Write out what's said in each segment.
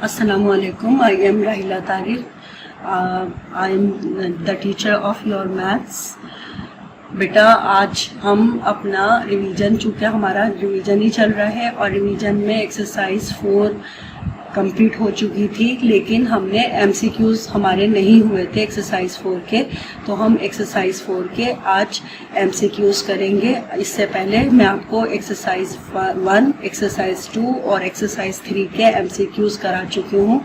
Assalamu alaikum. I am Rahila Tahir. I am the teacher of your maths. बेटा आज हम अपना revision, चूँकि हमारा रिवीजन ही चल रहा है और रिवीजन में एक्सरसाइज 4 कंप्लीट हो चुकी थी, लेकिन हमने एमसीक्यूज हमारे नहीं हुए थे एक्सरसाइज 4 के, तो हम एक्सरसाइज 4 के आज एमसीक्यूज करेंगे। इससे पहले मैं आपको एक्सरसाइज 1, एक्सरसाइज 2 और एक्सरसाइज 3 के एमसीक्यूज करा चुकी हूँ।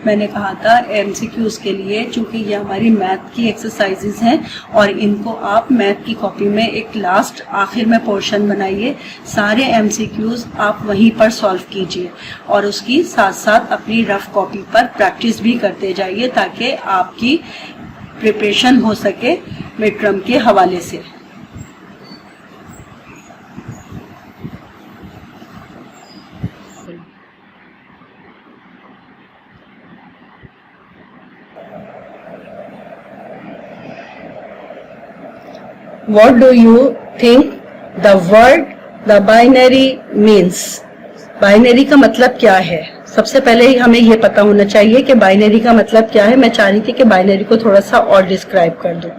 मैंने कहा था एमसीक्यूज के लिए, चूँकि ये हमारी मैथ की एक्सरसाइजेज हैं और इनको आप मैथ की कॉपी में एक लास्ट आखिर में पोर्शन बनाइए, सारे एमसीक्यूज आप वहीं पर सॉल्व कीजिए और उसकी साथ साथ अपनी रफ कॉपी पर प्रैक्टिस भी करते जाइए ताकि आपकी प्रिपरेशन हो सके मिड टर्म के हवाले से। What do you think the word the binary means? Binary का मतलब क्या है? सबसे पहले ही हमें ये पता होना चाहिए कि बाइनरी का मतलब क्या है। मैं चाह रही थी कि बाइनरी को थोड़ा सा और डिस्क्राइब कर दूं।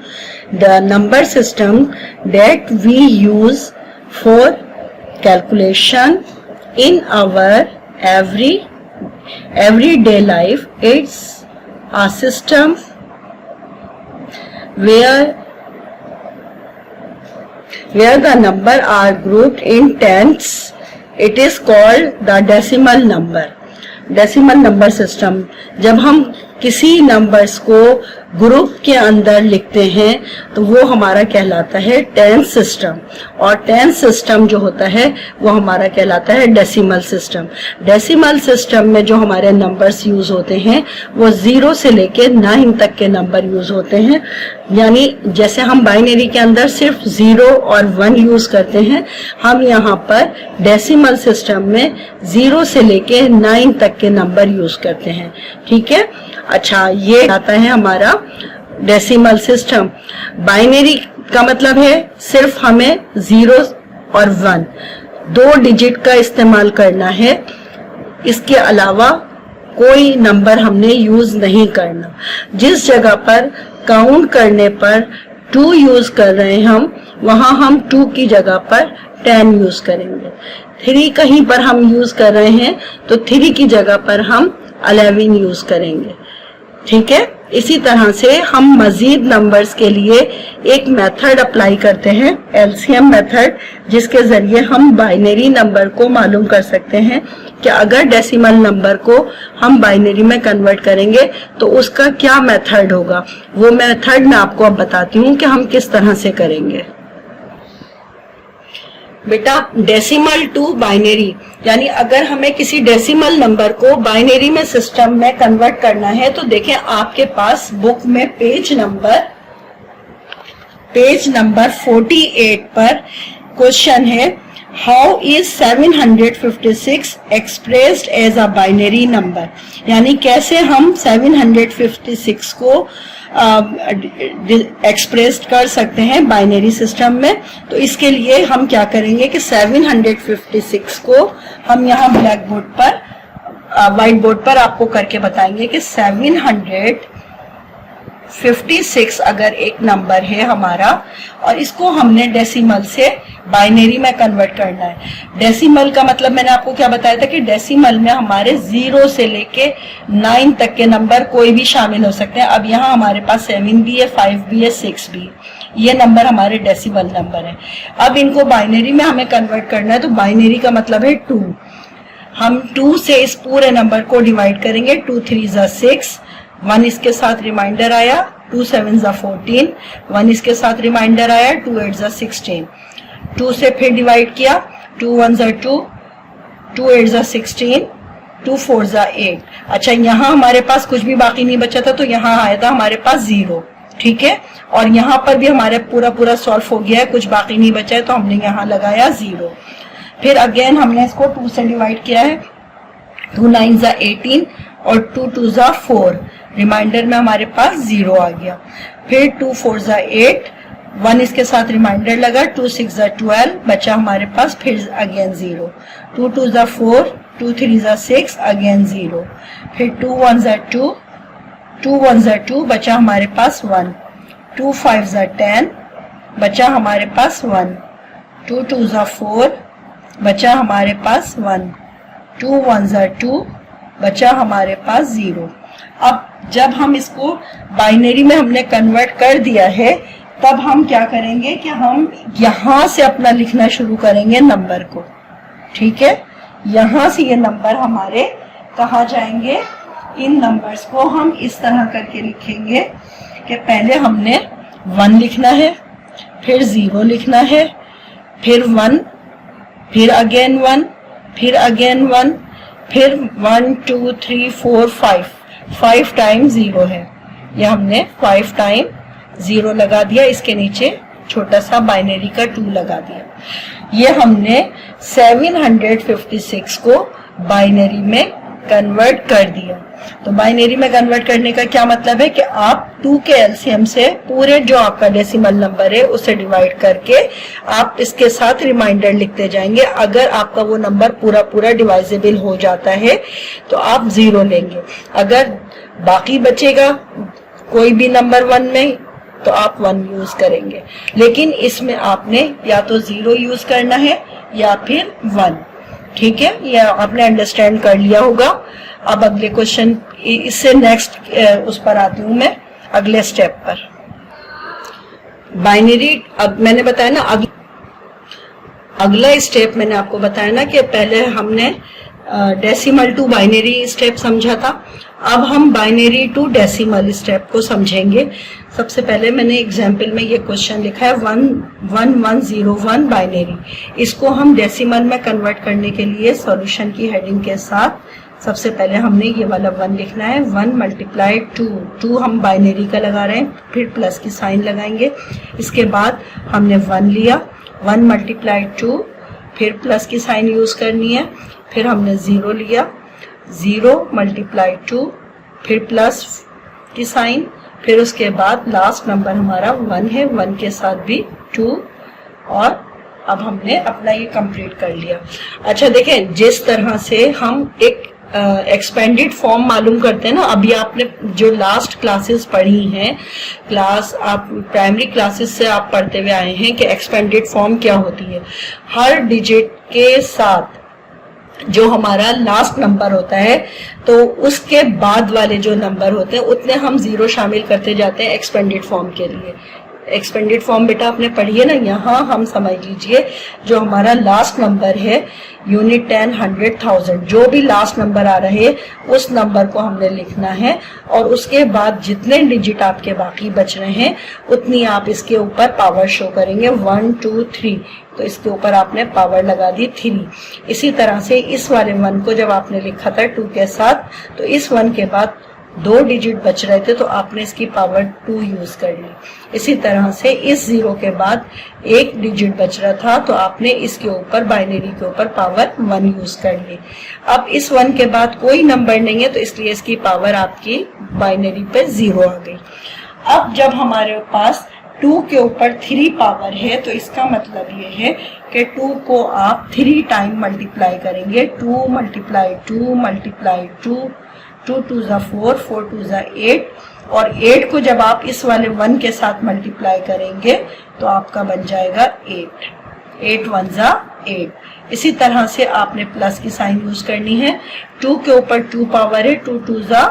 The number system that we use for calculation in our everyday life, it's a system where the number are grouped in tens. It is called the decimal number. Decimal number system, जब हम किसी numbers को group के अंदर लिखते हैं तो वो हमारा कहलाता है टेंस सिस्टम, और टेंस सिस्टम जो होता है वो हमारा कहलाता है डेसिमल सिस्टम। डेसिमल सिस्टम में जो हमारे नंबर्स यूज होते हैं वो 0 से लेके 9 तक के नंबर यूज होते हैं। यानी जैसे हम बाइनरी के अंदर सिर्फ 0 और 1 यूज करते हैं, हम यहाँ पर डेसिमल सिस्टम में 0 से लेके 9 तक के नंबर यूज करते हैं। ठीक है, अच्छा, ये आता है हमारा डेसिमल सिस्टम। बाइनरी का मतलब है सिर्फ हमें 0 और 1 2 डिजिट का इस्तेमाल करना है, इसके अलावा कोई नंबर हमने यूज नहीं करना। जिस जगह पर काउंट करने पर 2 यूज कर रहे हैं हम, वहां हम 2 की जगह पर 10 यूज करेंगे। 3 कहीं पर हम यूज कर रहे हैं तो 3 की जगह पर हम 11 यूज करेंगे। ठीक है, इसी तरह से हम मजीद नंबर्स के लिए एक मेथड अप्लाई करते हैं, एलसीएम मेथड, जिसके जरिए हम बाइनरी नंबर को मालूम कर सकते हैं कि अगर डेसिमल नंबर को हम बाइनरी में कन्वर्ट करेंगे तो उसका क्या मेथड होगा। वो मेथड मैं आपको अब बताती हूँ कि हम किस तरह से करेंगे। बेटा, डेसिमल टू बाइनरी, यानी अगर हमें किसी डेसिमल नंबर को बाइनरी में सिस्टम में कन्वर्ट करना है तो देखें आपके पास बुक में पेज नंबर 48 पर क्वेश्चन है, how is 756 expressed as a binary number. यानी कैसे हम 756 को एक्सप्रेस कर सकते हैं बाइनरी सिस्टम में। तो इसके लिए हम क्या करेंगे कि 756 को हम यहाँ ब्लैक बोर्ड पर, व्हाइट बोर्ड पर आपको करके बताएंगे कि 756 अगर एक नंबर है हमारा और इसको हमने डेसिमल से बाइनरी में कन्वर्ट करना है। डेसिमल का मतलब मैंने आपको क्या बताया था कि डेसिमल में हमारे 0 से लेके 9 तक के नंबर कोई भी शामिल हो सकते हैं। अब यहाँ हमारे पास 7 भी है, 5 भी है, 6 भी, ये नंबर हमारे डेसिमल नंबर है। अब इनको बाइनरी में हमें कन्वर्ट करना है, तो बाइनरी का मतलब है 2। हम 2 से इस पूरे नंबर को डिवाइड करेंगे। 2 3 ज़ा 6, 1 इसके साथ रिमाइंडर आया, 2 7 ज़ा 14, 1 इसके साथ रिमाइंडर आया, 2 8 ज़ा 16। 2 से फिर डिवाइड किया, 2 1 ज़ा 2, 2 8 ज़ा 16, 2 4 ज़ा 8। अच्छा, यहाँ हमारे पास कुछ भी बाकी नहीं बचा था तो यहाँ आया था हमारे पास 0। ठीक है, और यहाँ पर भी हमारे पूरा सॉल्व हो गया है, कुछ बाकी नहीं बचा है तो हमने यहाँ लगाया 0। फिर अगेन हमने इसको 2 से डिवाइड किया है, 2 9 ज़ा 18 और 2 2 ज़ा 4, रिमाइंडर में हमारे पास 0 आ गया। फिर 2 4 ज़ा 8, 1 इसके साथ रिमाइंडर लगा, 2 6 ज़ा 12, बचा हमारे पास फिर अगेन 0, 2 2 ज़ा 4, 2 3 ज़ा 6, अगेन 0, फिर 2 1 ज़ा 2, 2 1 ज़ा 2, बचा हमारे पास 1, 2 5 ज़ा 10, बचा हमारे पास 1, 2 2 ज़ा 4, बचा हमारे पास 1, 2 1 ज़ा 2, बचा हमारे पास 0। अब जब हम इसको बाइनरी में हमने कन्वर्ट कर दिया है, तब हम क्या करेंगे कि हम यहां से अपना लिखना शुरू करेंगे नंबर को। ठीक है, यहां से ये नंबर हमारे कहाँ जाएंगे, इन नंबर्स को हम इस तरह करके लिखेंगे कि पहले हमने 1 लिखना है, फिर 0 लिखना है, फिर 1, फिर अगेन 1, फिर अगेन 1, फिर 1 2 3 4 5 टाइम 0 है, यह हमने 5 टाइम 0 लगा दिया, इसके नीचे छोटा सा बाइनरी का 2 लगा दिया। ये हमने 756 को बाइनरी में कन्वर्ट कर दिया। तो बाइनरी में कन्वर्ट करने का क्या मतलब है कि आप 2 के एलसीएम से पूरे जो आपका डेसिमल नंबर है उसे डिवाइड करके आप इसके साथ रिमाइंडर लिखते जाएंगे। अगर आपका वो नंबर पूरा पूरा डिवाइजेबल हो जाता है तो आप 0 लेंगे, अगर बाकी बचेगा कोई भी नंबर 1 में तो आप 1 यूज करेंगे, लेकिन इसमें आपने या तो 0 यूज करना है या फिर 1। ठीक है, ये आपने अंडरस्टैंड कर लिया होगा। अब अगले क्वेश्चन, इससे नेक्स्ट उस पर आती हूँ मैं, अगले स्टेप पर। बाइनरी, अब मैंने बताया ना अगला स्टेप मैंने आपको बताया ना कि पहले हमने डेसिमल टू बाइनरी स्टेप समझा था, अब हम बाइनरी टू डेसिमल स्टेप को समझेंगे। सबसे पहले मैंने एग्जाम्पल में ये क्वेश्चन लिखा है 11101 बाइनरी। इसको हम डेसिमल में कन्वर्ट करने के लिए सॉल्यूशन की हेडिंग के साथ सबसे पहले हमने ये वाला 1 लिखना है। 1 मल्टीप्लाई 2 हम बाइनरी का लगा रहे हैं, फिर प्लस की साइन लगाएंगे। इसके बाद हमने 1 लिया, 1 मल्टीप्लाई 2, फिर प्लस की साइन यूज करनी है। फिर हमने 0 लिया, 0 मल्टीप्लाई 2, फिर प्लस की साइन, फिर उसके बाद लास्ट नंबर हमारा 1 है, 1 के साथ भी 2, और अब हमने अपना ये कंप्लीट कर लिया। अच्छा देखें, जिस तरह से हम एक एक्सपेंडेड फॉर्म मालूम करते हैं ना, अभी आपने जो लास्ट क्लासेस पढ़ी हैं, आप प्राइमरी क्लासेस से आप पढ़ते हुए आए हैं कि एक्सपेंडेड फॉर्म क्या होती है। हर डिजिट के साथ जो हमारा लास्ट नंबर होता है तो उसके बाद वाले जो नंबर होते हैं उतने हम 0 शामिल करते जाते हैं एक्सपेंडेड फॉर्म के लिए। एक्सपेंडेड फॉर्म बेटा आपने पढ़ी है ना, यहाँ हम समझ लीजिए जो हमारा लास्ट नंबर है, यूनिट 10, 100, 1000, जो भी लास्ट नंबर आ रहे उस नंबर को हमने लिखना है, और उसके बाद जितने डिजिट आपके बाकी बच रहे हैं उतनी आप इसके ऊपर पावर शो करेंगे। 1 2 3, तो इसके ऊपर आपने पावर लगा दी 3। इसी तरह से इस वाले 1 को जब आपने लिखा था 2 के साथ, तो इस 1 के बाद 2 डिजिट बच रहे थे तो आपने इसकी पावर 2 यूज कर ली। इसी तरह से इस 0 के बाद 1 डिजिट बच रहा था तो आपने इसके ऊपर, बाइनरी के ऊपर पावर 1 यूज कर ली। अब इस 1 के बाद कोई नंबर नहीं है तो इसलिए इसकी पावर आपकी बाइनरी पे 0 आ गई। अब जब हमारे पास 2 के ऊपर 3 पावर है तो इसका मतलब ये है कि 2 को आप 3 टाइम मल्टीप्लाई करेंगे। 2 मल्टीप्लाई 2 मल्टीप्लाई 2, 2 2 ज़ा 4, 4 2 ज़ा 8, और 8 को जब आप इस वाले 1 के साथ मल्टीप्लाई करेंगे तो आपका बन जाएगा 8, 8 1 ज़ा 8। इसी तरह से आपने प्लस की साइन यूज करनी है। 2 के ऊपर 2 पावर है, 2 2 ज़ा,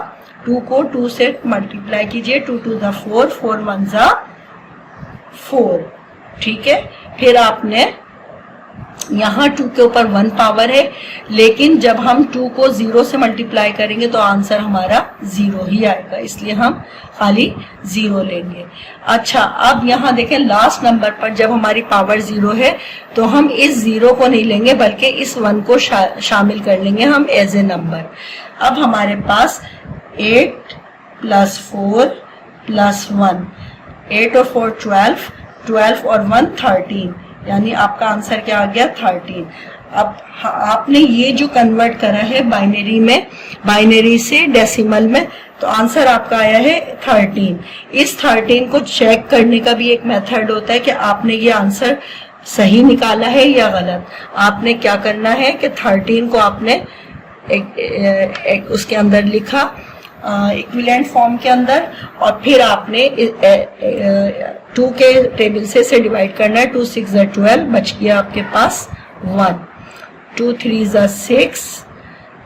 2 को 2 से मल्टीप्लाई कीजिए, 2 2 ज़ा 4, 4 1 ज़ा 4। ठीक है, फिर आपने यहाँ 2 के ऊपर 1 पावर है, लेकिन जब हम 2 को 0 से मल्टीप्लाई करेंगे तो आंसर हमारा 0 ही आएगा, इसलिए हम खाली 0 लेंगे। अच्छा, अब यहाँ देखें लास्ट नंबर पर जब हमारी पावर 0 है तो हम इस 0 को नहीं लेंगे बल्कि इस 1 को शामिल कर लेंगे हम एज ए नंबर। अब हमारे पास 8 प्लस 4 प्लस 1, 8 और 4 12, 12 और 1 13, यानी आपका आंसर क्या आ गया 13। अब आपने ये जो कन्वर्ट करा है बाइनरी में, बाइनरी से डेसिमल में, तो आंसर आपका आया है 13। इस 13 को चेक करने का भी एक मेथड होता है कि आपने ये आंसर सही निकाला है या गलत। आपने क्या करना है कि 13 को आपने एक उसके अंदर लिखा इक्विवेलेंट फॉर्म के अंदर, और फिर आपने 2 के टेबल से इसे डिवाइड करना है। 2 6 12, बच गया आपके पास 1। 2 3 6,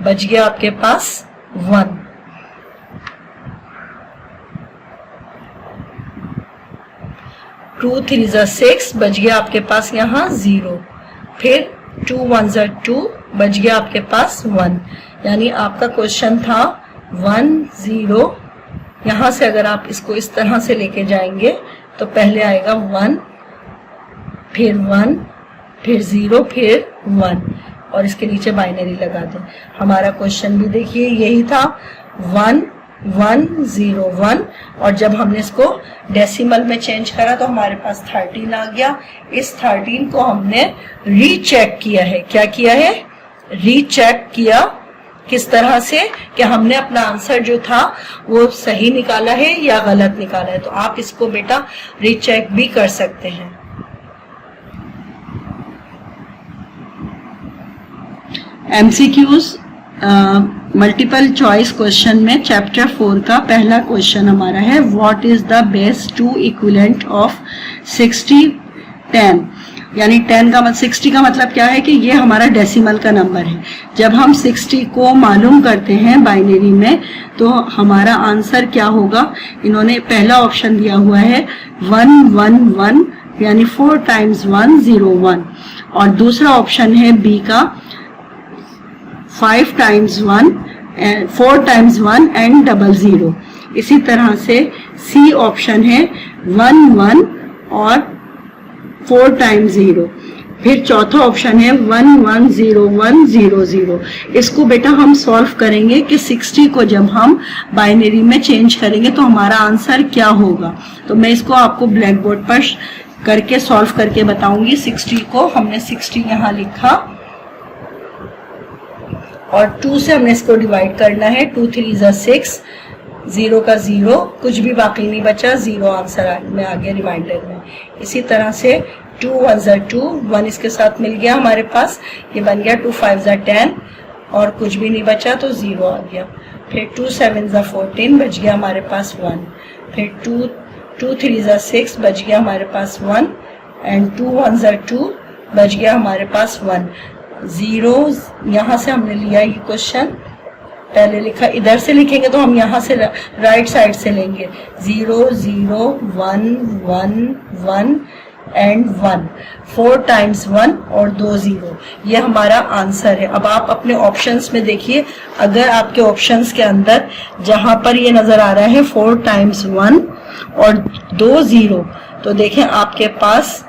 बच गया आपके पास 1। 2 3 6, बच गया आपके पास यहाँ 0। फिर 2 1 2, बच गया आपके पास 1। यानी आपका क्वेश्चन था 1 0। यहाँ से अगर आप इसको इस तरह से लेके जाएंगे तो पहले आएगा 1, फिर 1, फिर 0, फिर 1, और इसके नीचे बाइनरी लगा दें। हमारा क्वेश्चन भी देखिए यही था 1 1 0 1, और जब हमने इसको डेसिमल में चेंज करा तो हमारे पास 13 आ गया। इस 13 को हमने रीचेक किया है। क्या किया है? रीचेक किया। किस तरह से? कि हमने अपना आंसर जो था वो सही निकाला है या गलत निकाला है। तो आप इसको बेटा रीचेक भी कर सकते हैं। एमसीक्यूज मल्टीपल चॉइस क्वेश्चन में चैप्टर 4 का पहला क्वेश्चन हमारा है, what is the base 2 equivalent of 60 10। यानी 10 का 60 का मतलब क्या है कि ये हमारा डेसिमल का नंबर है। जब हम 60 को मालूम करते हैं बाइनरी में तो हमारा आंसर क्या होगा? इन्होंने पहला ऑप्शन दिया हुआ है 1 1 1, यानी 4 टाइम्स 1 0 1, और दूसरा ऑप्शन है बी का 5 टाइम्स 1 4 टाइम्स 1 एंड 00। इसी तरह से सी ऑप्शन है 1 1 और 4 टाइम्स 0। फिर चौथा ऑप्शन है 1 1 0 1 0 0। इसको बेटा हम सॉल्व करेंगे कि 60 को जब हम बाइनरी में चेंज करेंगे तो हमारा आंसर क्या होगा। तो मैं इसको आपको ब्लैक बोर्ड पर करके सॉल्व करके बताऊंगी। 60 को हमने 60 यहाँ लिखा और 2 से हमने इसको डिवाइड करना है। 2 3 6, 0 का 0, कुछ भी बाकी नहीं बचा, 0 आंसर में आ गया रिमाइंडर में। इसी तरह से 2 1 2, 1 इसके साथ मिल गया हमारे पास, ये बन गया 2 5 10, और कुछ भी नहीं बचा तो 0 आ गया। फिर 2 7 14, बच गया हमारे पास 1। फिर 2 3 6, बच गया हमारे पास 1, एंड 2 1 2, बच गया हमारे पास 1। 0 यहाँ से हमने लिया ये क्वेश्चन, पहले लिखा, इधर से लिखेंगे तो हम यहाँ से राइट साइड से लेंगे। 0 0 1 1 1 एंड 1, 4 टाइम्स 1 और 2 0, ये हमारा आंसर है। अब आप अपने ऑप्शंस में देखिए, अगर आपके ऑप्शंस के अंदर जहां पर ये नजर आ रहा है 4 टाइम्स 1 और 2 0, तो देखें आपके पास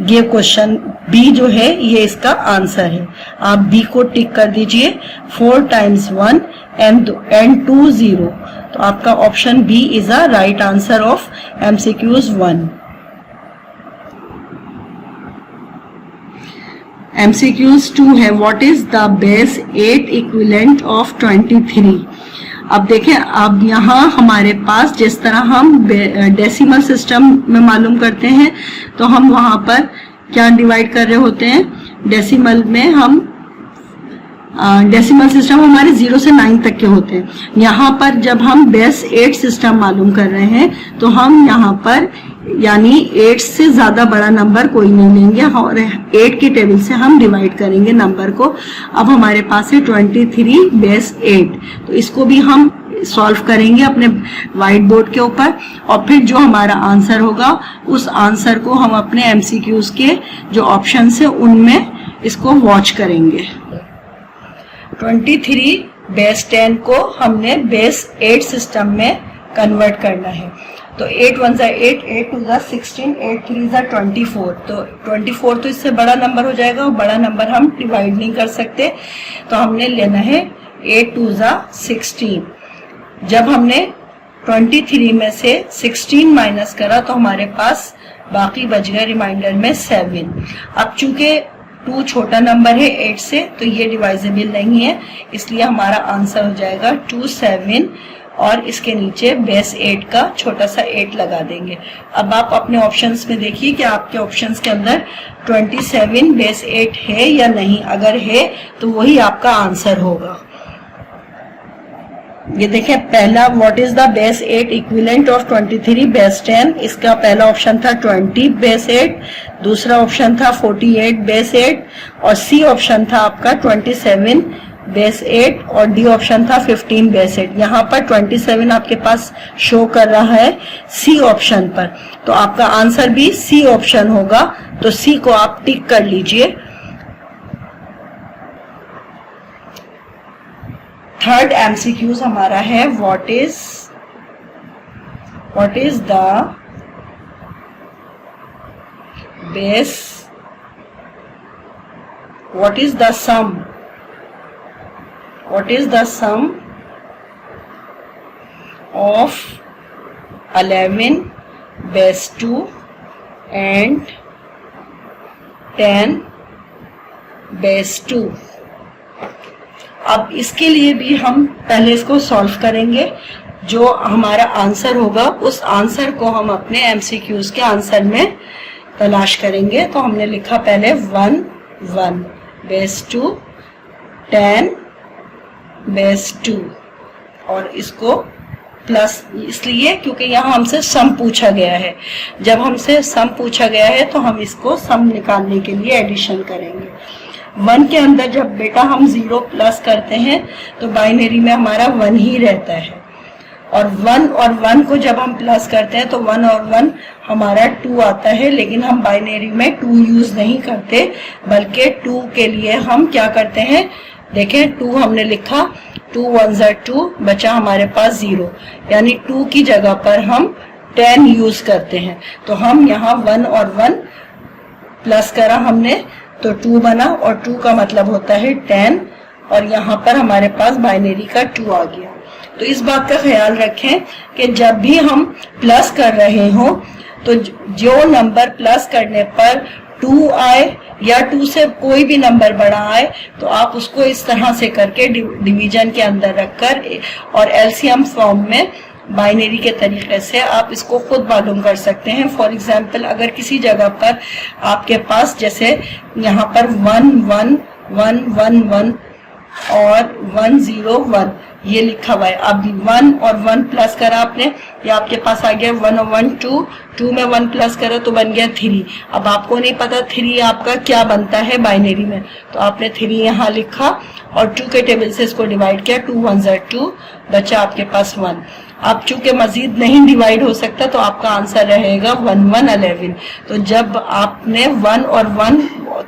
ये क्वेश्चन बी जो है ये इसका आंसर है। आप बी को टिक कर दीजिए, 4 टाइम्स 1 एंड 2 0, तो आपका option B is a right answer of MCQs 1। MCQs 2 है, what is the base 8 equivalent of 23। अब देखें, अब यहाँ हमारे पास जिस तरह हम डेसिमल सिस्टम में मालूम करते हैं तो हम वहां पर क्या डिवाइड कर रहे होते हैं। डेसिमल में हम डेसिमल सिस्टम हमारे 0 से 9 तक के होते हैं। यहाँ पर जब हम बेस 8 सिस्टम मालूम कर रहे हैं तो हम यहाँ पर यानी 8 से ज्यादा बड़ा नंबर कोई नहीं लेंगे और 8 की टेबल से हम डिवाइड करेंगे नंबर को। अब हमारे पास है 23 बेस 8, तो इसको भी हम सॉल्व करेंगे अपने व्हाइट बोर्ड के ऊपर, और फिर जो हमारा आंसर होगा उस आंसर को हम अपने एमसीक्यूज के जो ऑप्शन है उनमें इसको वॉच करेंगे। 23 बेस 10 को हमने बेस 8 सिस्टम में कन्वर्ट करना है। तो 8 1 8, 8 2 16, 8 3 24, तो 24 तो इससे बड़ा नंबर हो जाएगा और बड़ा नंबर हम डिवाइड नहीं कर सकते, तो हमने लेना है 8 2 16। जब हमने 23 में से 16 माइनस करा तो हमारे पास बाकी बच गया रिमाइंडर में 7। अब चूंकि 2 छोटा नंबर है 8 से तो ये डिवाइजेबल नहीं है, इसलिए हमारा आंसर हो जाएगा 2 7 और इसके नीचे बेस 8 का छोटा सा 8 लगा देंगे। अब आप अपने ऑप्शंस में देखिए कि आपके ऑप्शंस के अंदर 27 बेस 8 है या नहीं। अगर है तो वही आपका आंसर होगा। ये देखें, पहला what is the base 8 equivalent of 23 base 10। इसका पहला ऑप्शन था 20 बेस 8, दूसरा ऑप्शन था 48 बेस 8 और सी ऑप्शन था आपका 27 बेस 8 और डी ऑप्शन था 15 बेस 8। यहाँ पर 27 आपके पास शो कर रहा है सी ऑप्शन पर, तो आपका आंसर भी सी ऑप्शन होगा। तो सी को आप टिक कर लीजिए। थर्ड एमसीक्यूज हमारा है what is the base, what is the sum of 11 base 2 and 10 base 2। अब इसके लिए भी हम पहले इसको सॉल्व करेंगे। जो हमारा आंसर होगा उस आंसर को हम अपने एमसीक्यूज के आंसर में तलाश करेंगे। तो हमने लिखा पहले 1 बेस 2 10 बेस 2 और इसको प्लस इसलिए क्योंकि यहाँ हमसे सम पूछा गया है। जब हमसे सम पूछा गया है तो हम इसको सम निकालने के लिए एडिशन करेंगे। 1 के अंदर जब बेटा हम 0 प्लस करते हैं तो बाइनरी में हमारा 1 ही रहता है, और 1 और 1 को जब हम प्लस करते हैं तो 1 और 1 हमारा 2 आता है। लेकिन हम बाइनरी में 2 यूज नहीं करते, बल्कि 2 के लिए हम क्या करते हैं, देखें 2 हमने लिखा, 2 1 2 बचा हमारे पास 0, यानी 2 की जगह पर हम 10 यूज करते हैं। तो हम यहाँ 1 और 1 प्लस करा हमने तो 2 बना, और 2 का मतलब होता है 10, और यहाँ पर हमारे पास बाइनरी का 2 आ गया। तो इस बात का ख्याल रखें कि जब भी हम प्लस कर रहे हो तो जो नंबर प्लस करने पर 2 आए या 2 से कोई भी नंबर बड़ा आए तो आप उसको इस तरह से करके डिवीजन के अंदर रखकर और एलसीएम फॉर्म में बाइनरी के तरीके से आप इसको खुद मालूम कर सकते हैं। फॉर एग्जाम्पल, अगर किसी जगह पर आपके पास जैसे यहाँ पर 1 1 1 1 1 और 1 0 1 ये लिखा हुआ है, अब 1 और 1 प्लस करा आपने, ये आपके पास आ गया 1 और 1 2 में 1 प्लस करा तो बन गया 3। अब आपको नहीं पता 3 आपका क्या बनता है बाइनरी में, तो आपने 3 यहाँ लिखा और 2 के टेबल से इसको डिवाइड किया, 2 1 2 बचा आपके पास 1। अब चूंकि मजीद नहीं डिवाइड हो सकता तो आपका आंसर रहेगा 1 1 11। तो जब आपने 1 और 1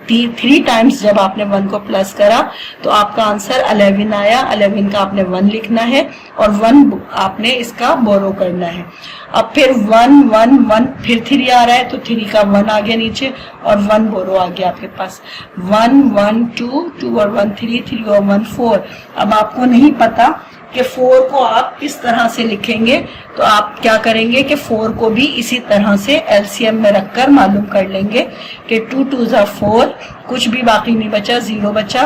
3 टाइम्स जब आपने 1 को प्लस करा तो आपका आंसर 11 आया। 11 का आपने 1 लिखना है और 1 आपने इसका बोरो करना है। अब फिर 1 1 1 फिर 3 आ रहा है तो 3 का 1 आ गया नीचे और 1 बोरो आ गया आपके पास। 1 1 2 2 और 1 3 3 और 1 4। अब आपको नहीं पता कि 4 को आप किस तरह से लिखेंगे, तो आप क्या करेंगे कि 4 को भी इसी तरह से एलसीएम में रखकर मालूम कर लेंगे कि 2 2 4, कुछ भी बाकी नहीं बचा, 0 बचा,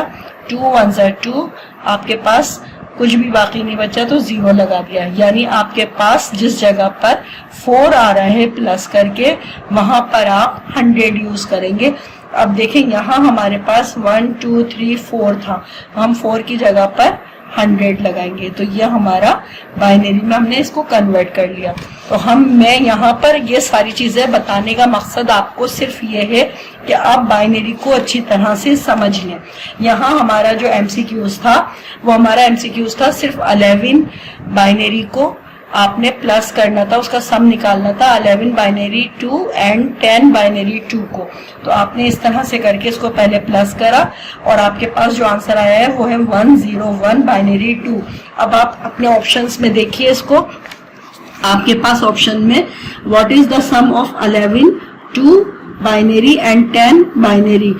2 1 2 आपके पास कुछ भी बाकी नहीं बचा तो 0 लगा दिया। यानी आपके पास जिस जगह पर 4 आ रहा है प्लस करके वहां पर आप 100 यूज करेंगे। अब देखें यहाँ हमारे पास 1 2 3 4 था, हम 4 की जगह पर 100 लगाएंगे तो ये हमारा बाइनरी में हमने इसको कन्वर्ट कर लिया। तो मैं यहाँ पर ये सारी चीजें बताने का मकसद आपको सिर्फ ये है कि आप बाइनरी को अच्छी तरह से समझ लें। यहाँ हमारा जो एमसीक्यूज था वो हमारा एमसीक्यूज था सिर्फ 11 बाइनरी को आपने प्लस करना था, उसका सम निकालना था, 11 बाइनरी 2 एंड 10 बाइनरी 2 को। तो आपने इस तरह से करके इसको पहले प्लस करा और आपके पास जो आंसर आया है वो है 1 0 1 बाइनरी 2। अब आप अपने ऑप्शंस में देखिए इसको, आपके पास ऑप्शन में what is the sum of 11 2 binary and 10 binary,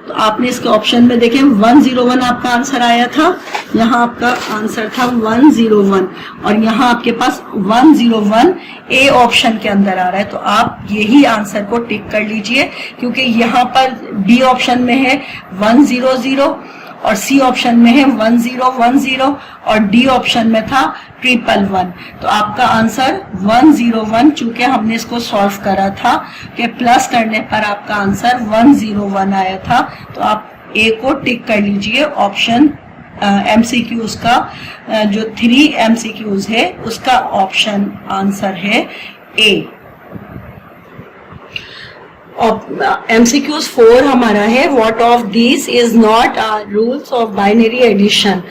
तो आपने इसके ऑप्शन में देखें 101 आपका आंसर आया था, यहाँ आपका आंसर था 101 और यहाँ आपके पास 101 ए ऑप्शन के अंदर आ रहा है। तो आप यही आंसर को टिक कर लीजिए क्योंकि यहाँ पर बी ऑप्शन में है 100 और सी ऑप्शन में है 1010 और डी ऑप्शन में था 111। तो आपका आंसर 101, चूंकि हमने इसको सॉल्व करा था कि प्लस करने पर आपका आंसर 101 आया था, तो आप ए को टिक कर लीजिए। ऑप्शन एमसीक्यूज का जो 3 एमसीक्यूज है उसका ऑप्शन आंसर है ए। MCQs 4 हमारा है, what of these is not rules of binary addition.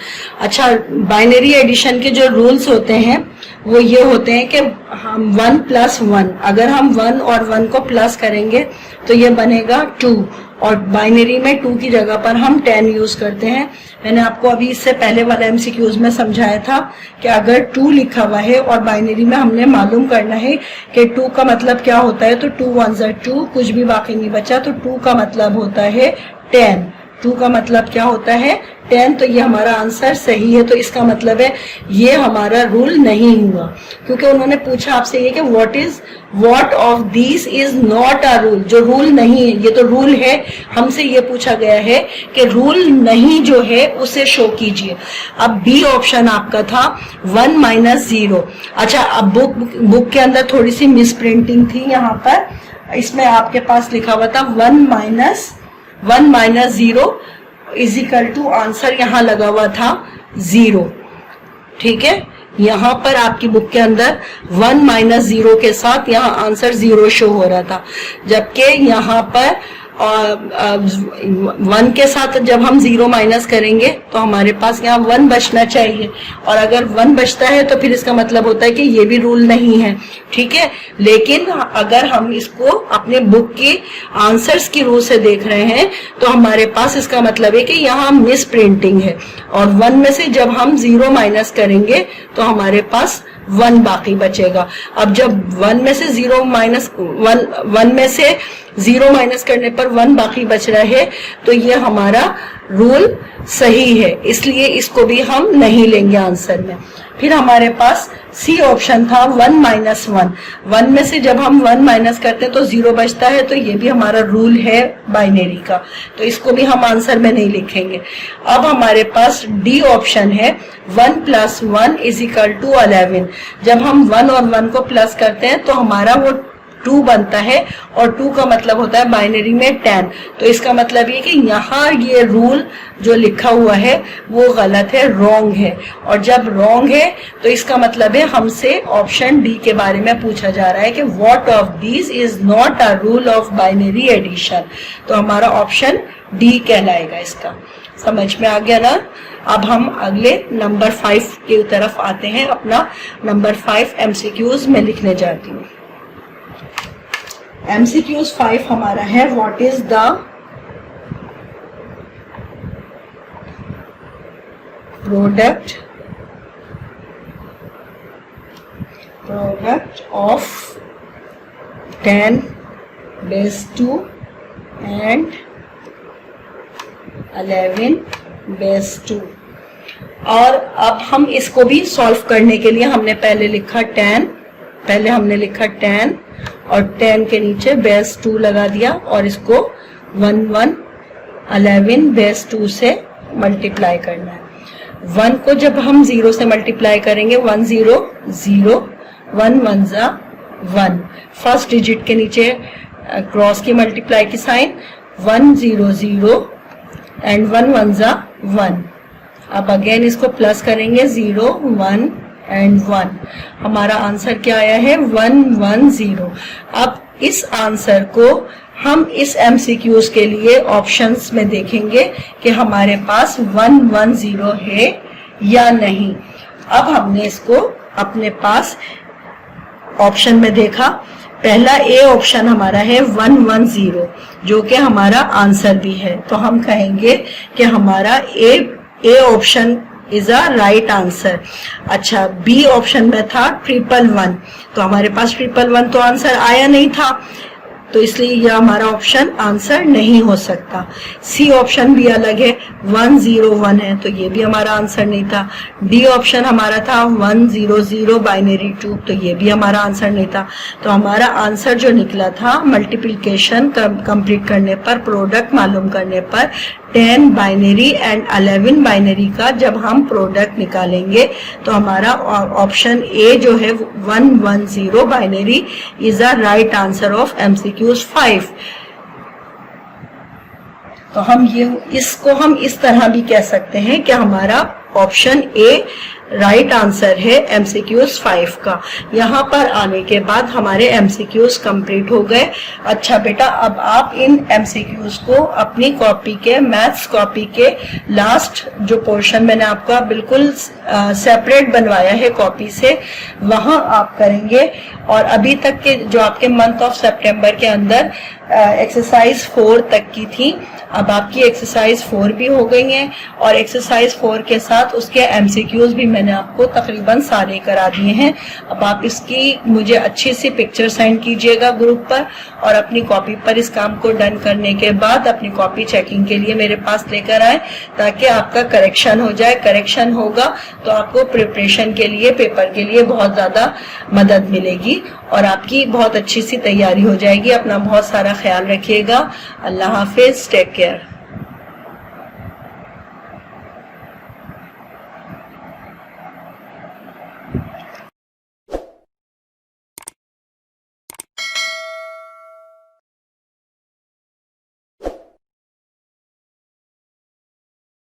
अच्छा, बाइनरी एडिशन के जो रूल्स होते हैं वो ये होते हैं कि हम 1 + 1, अगर हम 1 और 1 को प्लस करेंगे तो ये बनेगा 2, और बाइनरी में 2 की जगह पर हम 10 यूज करते हैं। मैंने आपको अभी इससे पहले वाला MCQs में समझाया था कि अगर 2 लिखा हुआ है और बाइनरी में हमने मालूम करना है कि 2 का मतलब क्या होता है, तो 2 1 = 2, कुछ भी बाकी नहीं बचा, तो 2 का मतलब होता है 10। 2 का मतलब क्या होता है 10, तो ये हमारा आंसर सही है। तो इसका मतलब है ये हमारा रूल नहीं हुआ, क्योंकि उन्होंने पूछा आपसे ये कि what of this is not a rule, जो रूल नहीं है, ये तो रूल है। हमसे ये पूछा गया है कि रूल नहीं जो है उसे शो कीजिए। अब बी ऑप्शन आपका था 1 - 0। अच्छा, अब बुक के अंदर थोड़ी सी मिस प्रिंटिंग थी, यहाँ पर इसमें आपके पास लिखा हुआ था 1 - 0 = आंसर यहाँ लगा हुआ था 0। ठीक है, यहाँ पर आपकी बुक के अंदर 1 - 0 के साथ यहाँ आंसर 0 शो हो रहा था, जबकि यहाँ पर 1 के साथ जब हम 0 माइनस करेंगे तो हमारे पास यहाँ 1 बचना चाहिए, और अगर 1 बचता है तो फिर इसका मतलब होता है कि ये भी रूल नहीं है। ठीक है, लेकिन अगर हम इसको अपने बुक के आंसर्स की रूल से देख रहे हैं तो हमारे पास इसका मतलब है कि यहाँ मिस प्रिंटिंग है, और 1 में से जब हम 0 माइनस करेंगे तो हमारे पास 1 बाकी बचेगा। अब जब 1 में से 0 माइनस करने पर 1 बाकी बच रहा है, तो ये हमारा रूल सही है, इसलिए इसको भी हम नहीं लेंगे आंसर में। फिर हमारे पास सी ऑप्शन था 1 - 1। 1 में से जब हम 1 माइनस करते हैं तो 0 बचता है, तो ये भी हमारा रूल है बाइनरी का, तो इसको भी हम आंसर में नहीं लिखेंगे। अब हमारे पास डी ऑप्शन है 1 + 1 = 11। जब हम 1 और 1 को प्लस करते हैं तो हमारा वो 2 बनता है, और 2 का मतलब होता है बाइनरी में 10। तो इसका मतलब ये कि यहाँ ये रूल जो लिखा हुआ है वो गलत है, रॉन्ग है, और जब रॉन्ग है तो इसका मतलब है हमसे ऑप्शन डी के बारे में पूछा जा रहा है कि what of these is not a rule of binary addition. तो हमारा ऑप्शन डी कहलाएगा। इसका समझ में आ गया ना? अब हम अगले नंबर 5 की तरफ आते हैं। अपना नंबर 5 MCQs में लिखने जाती हूँ। MCQs 5 हमारा है what is the product of 10 base 2 and 11 base 2। और अब हम इसको भी सॉल्व करने के लिए हमने पहले हमने लिखा 10 और 10 के नीचे बेस 2 लगा दिया, और इसको 11 बेस 2 से मल्टीप्लाई करना है। 1 को जब हम 0 से मल्टीप्लाई करेंगे 1 0 0, 1 1 = 1, फर्स्ट डिजिट के नीचे क्रॉस की मल्टीप्लाई की साइन, 1 0 0 एंड 1 1 = 1। अब अगेन इसको प्लस करेंगे 0 1 एंड 1। हमारा आंसर क्या आया है 110। अब इस आंसर को हम इस MCQs के लिए ऑप्शंस में देखेंगे कि हमारे पास 110 है या नहीं। अब हमने इसको अपने पास ऑप्शन में देखा। पहला ए ऑप्शन हमारा है 110, जो कि हमारा आंसर भी है, तो हम कहेंगे कि हमारा A option is a right answer. अच्छा, बी ऑप्शन में था 111, तो हमारे पास 111 तो आंसर आया नहीं था, तो इसलिए यह हमारा ऑप्शन आंसर नहीं हो सकता। सी ऑप्शन भी अलग है, 101 है, तो ये भी हमारा आंसर नहीं था। डी ऑप्शन हमारा था 100 बाइनरी 2, तो ये भी हमारा आंसर नहीं था। तो हमारा आंसर जो निकला था मल्टीप्लिकेशन कंप्लीट करने पर, प्रोडक्ट मालूम करने पर 10 बाइनरी एंड 11 बाइनरी का जब हम प्रोडक्ट निकालेंगे तो हमारा ऑप्शन ए जो है 110 binary is a right answer of MCQs 5। तो हम इसको हम इस तरह भी कह सकते हैं कि हमारा ऑप्शन ए राइट आंसर है MCQs 5 का। यहाँ पर आने के बाद हमारे MCQs कंप्लीट हो गए। अच्छा बेटा, अब आप इन MCQs को अपनी कॉपी के, मैथ्स कॉपी के लास्ट जो पोर्शन मैंने आपका बिल्कुल सेपरेट बनवाया है कॉपी से, वहां आप करेंगे। और अभी तक के जो आपके मंथ ऑफ सितंबर के अंदर एक्सरसाइज 4 तक की थी, अब आपकी एक्सरसाइज 4 भी हो गई है और एक्सरसाइज 4 के साथ उसके MCQs भी मैंने आपको तकरीबन सारे करा दिए हैं। अब आप इसकी मुझे अच्छी सी पिक्चर सेंड कीजिएगा ग्रुप पर, और अपनी कॉपी पर इस काम को डन करने के बाद अपनी कॉपी चेकिंग के लिए मेरे पास लेकर आए, ताकि आपका करेक्शन हो जाए। करेक्शन होगा तो आपको प्रिपरेशन के लिए, पेपर के लिए बहुत ज्यादा मदद मिलेगी और आपकी बहुत अच्छी सी तैयारी हो जाएगी। अपना बहुत सारा ख्याल रखिएगा। अल्लाह हाफिज, टेक केयर।